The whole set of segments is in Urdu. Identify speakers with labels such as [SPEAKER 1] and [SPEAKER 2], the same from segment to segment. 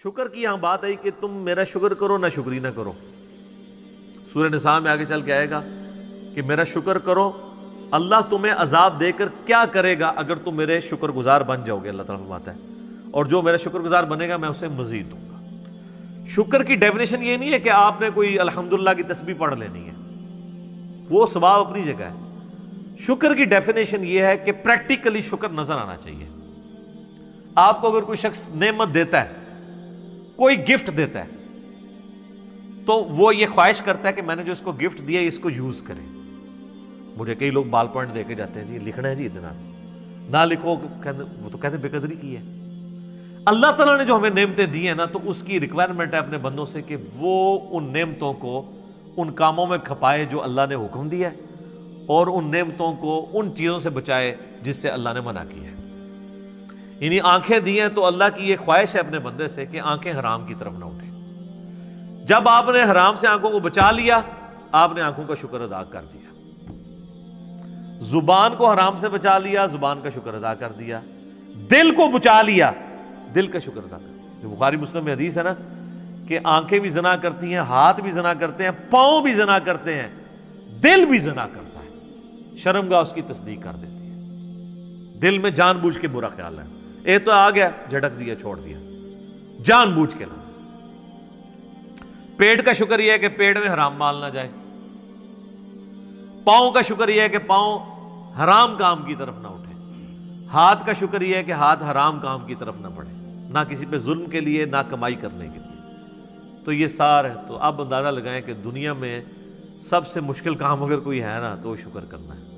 [SPEAKER 1] شکر کی یہاں بات آئی کہ تم میرا شکر کرو نہ شکری نہ کرو. سورہ نساء میں آگے چل کے آئے گا کہ میرا شکر کرو، اللہ تمہیں عذاب دے کر کیا کرے گا اگر تم میرے شکر گزار بن جاؤ گے. اللہ تعالیٰ فرماتا ہے اور جو میرا شکر گزار بنے گا میں اسے مزید دوں گا. شکر کی ڈیفینیشن یہ نہیں ہے کہ آپ نے کوئی الحمدللہ کی تسبیح پڑھ لینی ہے، وہ ثواب اپنی جگہ ہے. شکر کی ڈیفینیشن یہ ہے کہ پریکٹیکلی شکر نظر آنا چاہیے. آپ کو اگر کوئی شخص نعمت دیتا ہے، کوئی گفٹ دیتا ہے، تو وہ یہ خواہش کرتا ہے کہ میں نے جو اس کو گفٹ دیا اس کو یوز کرے. مجھے کئی لوگ بال پوائنٹ دے کے جاتے ہیں، جی لکھنا ہے جی اتنا، نہ لکھو، وہ تو کہتے ہیں بے قدری کی ہے. اللہ تعالیٰ نے جو ہمیں نعمتیں دی ہیں نا، تو اس کی ریکوائرمنٹ ہے اپنے بندوں سے کہ وہ ان نعمتوں کو ان کاموں میں کھپائے جو اللہ نے حکم دیا ہے، اور ان نعمتوں کو ان چیزوں سے بچائے جس سے اللہ نے منع کیا ہے. یعنی آنکھیں دی ہیں تو اللہ کی یہ خواہش ہے اپنے بندے سے کہ آنکھیں حرام کی طرف نہ اٹھیں. جب آپ نے حرام سے آنکھوں کو بچا لیا، آپ نے آنکھوں کا شکر ادا کر دیا. زبان کو حرام سے بچا لیا، زبان کا شکر ادا کر دیا. دل کو بچا لیا، دل کا شکر ادا کر دیا. جو بخاری مسلم میں حدیث ہے نا کہ آنکھیں بھی زنا کرتی ہیں، ہاتھ بھی زنا کرتے ہیں، پاؤں بھی زنا کرتے ہیں، دل بھی زنا کرتا ہے، شرمگاہ اس کی تصدیق کر دیتی ہے. دل میں جان بوجھ کے برا خیال ہے، اے تو آ گیا جھٹک دیا چھوڑ دیا، جان بوجھ کے نہ. پیٹ کا شکر یہ ہے کہ پیٹ میں حرام مال نہ جائے. پاؤں کا شکر یہ ہے کہ پاؤں حرام کام کی طرف نہ اٹھے. ہاتھ کا شکر یہ ہے کہ ہاتھ حرام کام کی طرف نہ بڑھے، نہ کسی پہ ظلم کے لیے نہ کمائی کرنے کے لیے. تو یہ سار ہے. تو اب اندازہ لگائیں کہ دنیا میں سب سے مشکل کام اگر کوئی ہے نا تو وہ شکر کرنا ہے.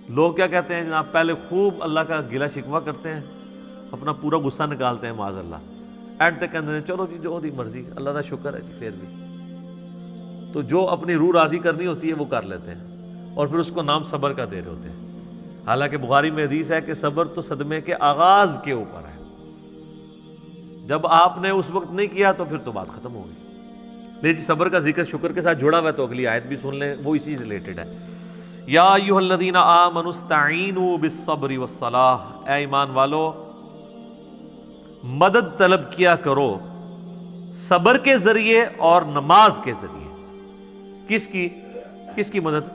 [SPEAKER 1] لوگ کیا کہتے ہیں جناب، پہلے خوب اللہ کا گلہ شکوہ کرتے ہیں، اپنا پورا غصہ نکالتے ہیں معاذ اللہ، اینڈ تک کہتے ہیں چلو جی جو دی مرضی، اللہ کا شکر ہے جی. پھر بھی تو جو اپنی روح راضی کرنی ہوتی ہے وہ کر لیتے ہیں، اور پھر اس کو نام صبر کا دے رہے ہوتے ہیں. حالانکہ بخاری میں حدیث ہے کہ صبر تو صدمے کے آغاز کے اوپر ہے. جب آپ نے اس وقت نہیں کیا تو پھر تو بات ختم ہو گئی. لیکن صبر کا ذکر شکر کے ساتھ جڑا ہوا ہے، تو اگلی آیت بھی سن لیں، وہ اسی سے ریلیٹڈ ہے. یا ایھا الذین آمنوا استعینوا بالصبر والصلاۃ، اے ایمان والو مدد طلب کیا کرو صبر کے ذریعے اور نماز کے ذریعے. کس کی مدد؟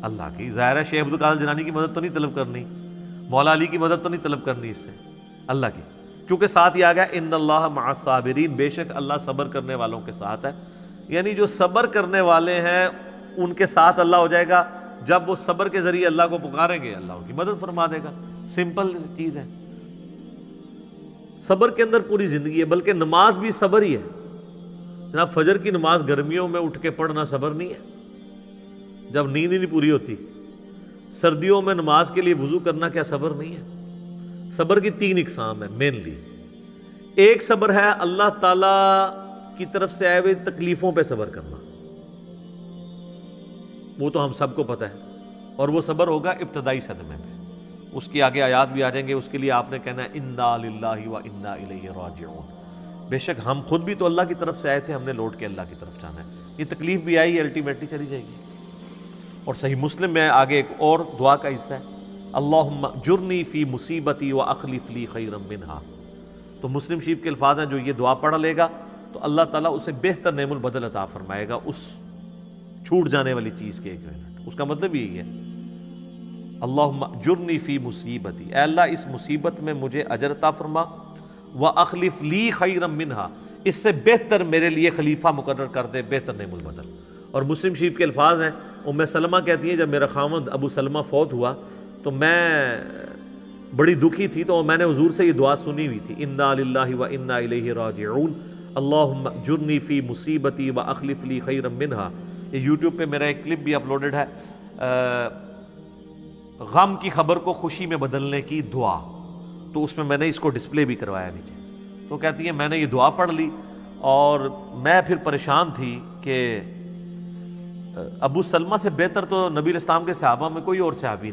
[SPEAKER 1] اللہ کی. ظاہر ہے شیخ عبدالقادر جیلانی کی مدد تو نہیں طلب کرنی، مولا علی کی مدد تو نہیں طلب کرنی، اس سے اللہ کی. کیونکہ ساتھ ہی آ گیا ان اللہ مع الصابرین، بے شک اللہ صبر کرنے والوں کے ساتھ ہے. یعنی جو صبر کرنے والے ہیں ان کے ساتھ اللہ ہو جائے گا. جب وہ صبر کے ذریعے اللہ کو پکاریں گے، اللہ ان کی مدد فرما دے گا. سمپل چیز ہے. صبر کے اندر پوری زندگی ہے. بلکہ نماز بھی صبر ہی ہے جناب. فجر کی نماز گرمیوں میں اٹھ کے پڑھنا صبر نہیں ہے جب نیند ہی نہیں پوری ہوتی. سردیوں میں نماز کے لیے وضو کرنا کیا صبر نہیں ہے؟ صبر کی 3 اقسام ہے مینلی. ایک صبر ہے اللہ تعالیٰ کی طرف سے آئے ہوئے تکلیفوں پہ صبر کرنا، وہ تو ہم سب کو پتہ ہے، اور وہ صبر ہوگا ابتدائی صدمے پہ. اس کی آگے آیات بھی آ جائیں گے. اس کے لیے آپ نے کہنا ہے انا للہ و انا الیہ راجعون. بے شک ہم خود بھی تو اللہ کی طرف سے آئے تھے، ہم نے لوٹ کے اللہ کی طرف جانا ہے. یہ تکلیف بھی آئی، الٹیمیٹلی چلی جائے گی. اور صحیح مسلم میں آگے ایک اور دعا کا حصہ ہے، اللہم اجرنی فی مصیبتی واخلف لی خیرا منہا. تو مسلم شریف کے الفاظ ہیں، جو یہ دعا پڑھ لے گا تو اللہ تعالیٰ اسے بہتر نعم البدل عطا فرمائے گا اس چھوٹ جانے والی چیز کے ایکویولنٹ. اس کا مطلب یہی ہے اللہم اجرنی فی مصیبتی، اے اللہ اس مصیبت میں مجھے اجر عطا فرما، واخلف لی خیرا منہا، اس سے بہتر میرے لیے خلیفہ مقرر کر دے، بہتر نعم البدل. اور مسلم شریف کے الفاظ ہیں، ام سلمہ کہتی ہیں جب میرا خاوند ابو سلمہ فوت ہوا تو میں بڑی دکھی تھی، تو میں نے حضور سے یہ دعا سنی ہوئی تھی، انا للہ و انا الیہ راجعون اللہم اجرنی فی مصیبتی واخلف لی خیرا منہا. یہ یوٹیوب پہ میرا ایک کلپ بھی اپلوڈڈ ہے، غم کی خبر کو خوشی میں بدلنے کی دعا. تو اس میں نے اس کو ڈسپلے بھی کروایا نیچے. تو کہتی ہیں میں نے یہ دعا پڑھ لی اور میں پھر پریشان تھی کہ ابو سلمہ سے بہتر تو نبی علیہ السلام کے صحابہ میں کوئی اور صحابی نہیں.